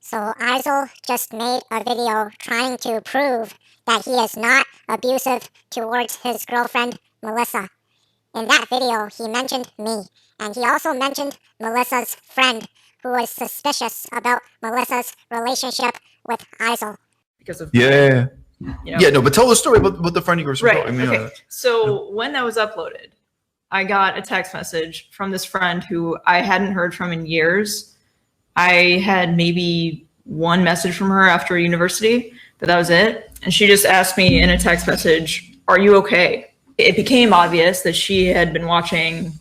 So Eisel just made a video trying to prove that he is not abusive towards his girlfriend, Melissa. In that video, he mentioned me, and he also mentioned Melissa's friend, who was suspicious about Melissa's relationship with Eisel. Because of Yeah. you know. No, but tell the story about the friend you were Right. I mean, okay. So when that was uploaded, I got a text message from this friend who I hadn't heard from in years. I had maybe one message from her after university, but that was it. And she just asked me in a text message, "Are you okay?" It became obvious that she had been watching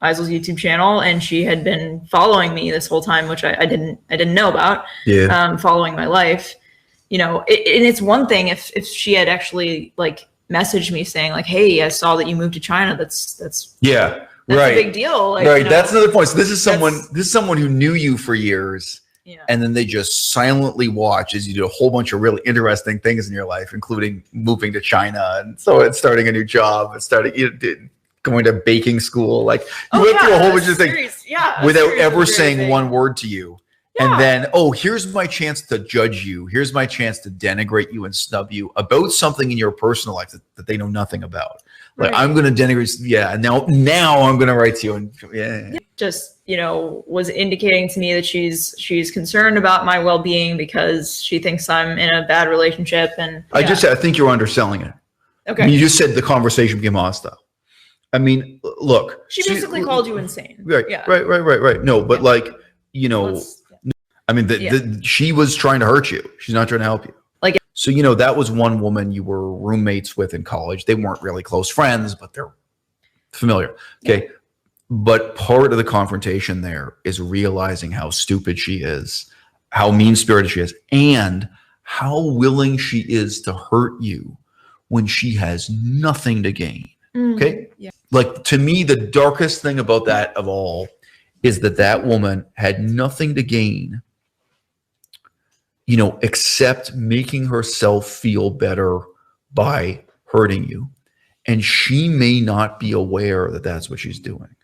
Eisel's YouTube channel and she had been following me this whole time, which I didn't know about. Yeah. Following my life, you know. And it's one thing if she had actually like messaged me saying like, "Hey, I saw that you moved to China." That's right. a big deal. Like, right. You know, that's another point. So this is someone who knew you for years. Yeah. And then they just silently watch as you do a whole bunch of really interesting things in your life, including moving to China, and so it's starting a new job, and going to baking school. Like you went through a whole bunch of things without ever saying one word to you. Yeah. And then, here's my chance to judge you. Here's my chance to denigrate you and snub you about something in your personal life that they know nothing about. Like, I'm going to denigrate. Yeah. Now I'm going to write to you. And just, was indicating to me that she's concerned about my well-being because she thinks I'm in a bad relationship. And I think you're underselling it. Okay. I mean, you just said the conversation became hostile. I mean, look. She basically called you insane. Right. Yeah. Right. No, but I mean, she was trying to hurt you. She's not trying to help you. So, that was one woman you were roommates with in college. They weren't really close friends, but they're familiar. Okay. Yeah. But part of the confrontation there is realizing how stupid she is, how mean-spirited she is, and how willing she is to hurt you when she has nothing to gain. Okay. Yeah. Like, to me, the darkest thing about that of all is that woman had nothing to gain, except making herself feel better by hurting you. And she may not be aware that that's what she's doing.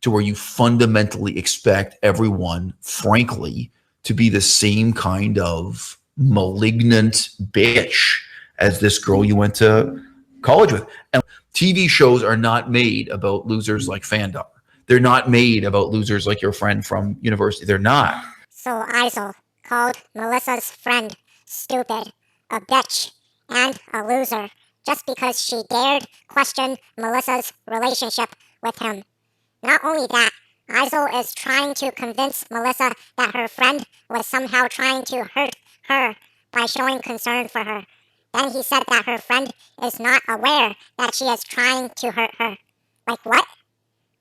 To where you fundamentally expect everyone, frankly, to be the same kind of malignant bitch as this girl you went to college with. And TV shows are not made about losers like Fandar. They're not made about losers like your friend from university. They're not. So Eisel called Melissa's friend stupid, a bitch, and a loser just because she dared question Melissa's relationship with him. Not only that, Eisel is trying to convince Melissa that her friend was somehow trying to hurt her by showing concern for her. Then he said that her friend is not aware that she is trying to hurt her. Like what?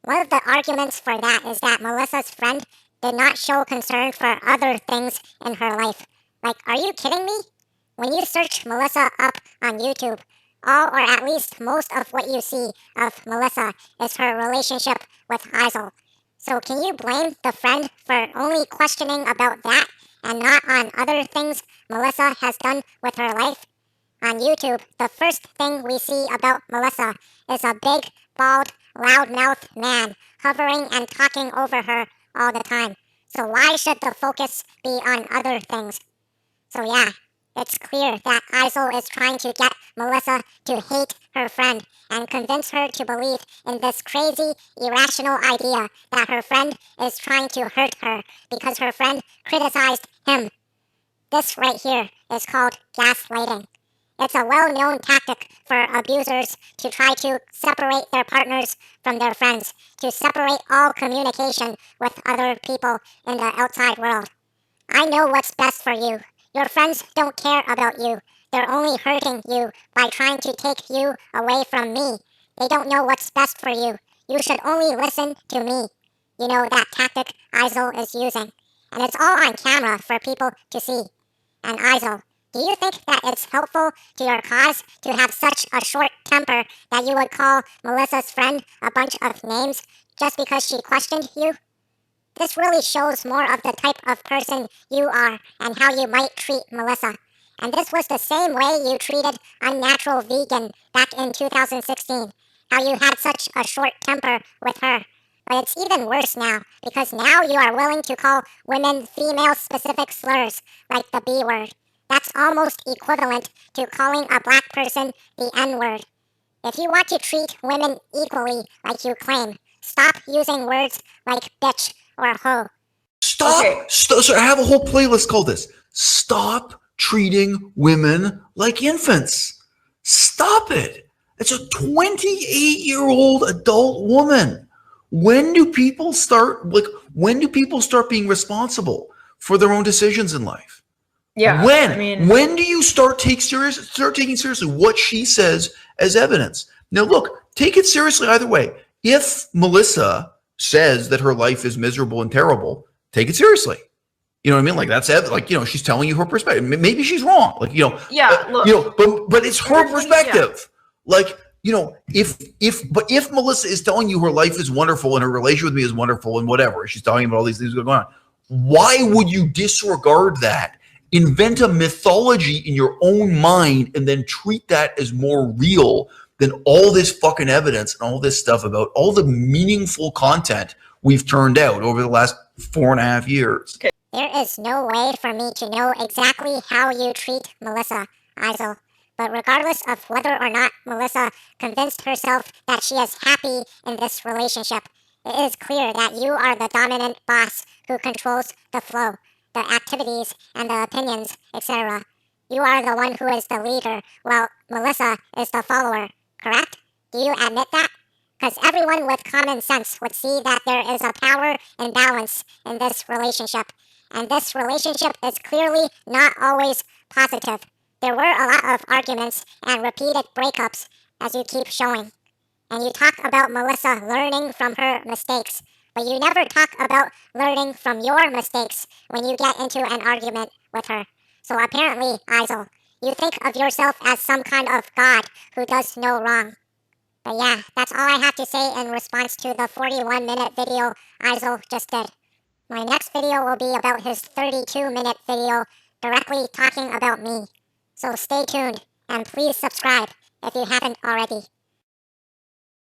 One of the arguments for that is that Melissa's friend did not show concern for other things in her life. Like, are you kidding me? When you search Melissa up on YouTube, all or at least most of what you see of Melissa is her relationship with Eisel. So can you blame the friend for only questioning about that and not on other things Melissa has done with her life? On YouTube, the first thing we see about Melissa is a big, bald, loudmouth man hovering and talking over her all the time. So why should the focus be on other things? So yeah, it's clear that Eisel is trying to get Melissa to hate her friend and convince her to believe in this crazy, irrational idea that her friend is trying to hurt her because her friend criticized him. This right here is called gaslighting. It's a well-known tactic for abusers to try to separate their partners from their friends, to separate all communication with other people in the outside world. I know what's best for you. Your friends don't care about you. They're only hurting you by trying to take you away from me. They don't know what's best for you. You should only listen to me. You know that tactic Eisel is using. And it's all on camera for people to see. And Eisel, do you think that it's helpful to your cause to have such a short temper that you would call Melissa's friend a bunch of names just because she questioned you? This really shows more of the type of person you are and how you might treat Melissa. And this was the same way you treated Unnatural Vegan back in 2016. How you had such a short temper with her. But it's even worse now, because now you are willing to call women female-specific slurs, like the B word. That's almost equivalent to calling a black person the N-word. If you want to treat women equally like you claim, stop using words like bitch or hoe. Stop. So I have a whole playlist called this. Stop treating women like infants. Stop it. It's a 28-year-old adult woman. When do people start being responsible for their own decisions in life? Yeah. When do you start taking seriously what she says as evidence? Now look, take it seriously either way. If Melissa says that her life is miserable and terrible, take it seriously. You know what I mean? Like that's like, she's telling you her perspective. Maybe she's wrong. Like, Yeah, look. But it's her perspective. Yeah. Like, if Melissa is telling you her life is wonderful and her relation with me is wonderful and whatever, she's talking about all these things going on, why would you disregard that? Invent a mythology in your own mind and then treat that as more real than all this fucking evidence and all this stuff about all the meaningful content we've turned out over the last 4.5 years. Okay. There is no way for me to know exactly how you treat Melissa, Eisel. But regardless of whether or not Melissa convinced herself that she is happy in this relationship, it is clear that you are the dominant boss who controls the flow, the activities, and the opinions, etc. You are the one who is the leader, while Melissa is the follower, correct? Do you admit that? Because everyone with common sense would see that there is a power imbalance in this relationship, and this relationship is clearly not always positive. There were a lot of arguments and repeated breakups, as you keep showing. And you talk about Melissa learning from her mistakes, but you never talk about learning from your mistakes when you get into an argument with her. So apparently, Eisel, you think of yourself as some kind of god who does no wrong. But yeah, that's all I have to say in response to the 41-minute video Eisel just did. My next video will be about his 32-minute video directly talking about me. So stay tuned, and please subscribe if you haven't already.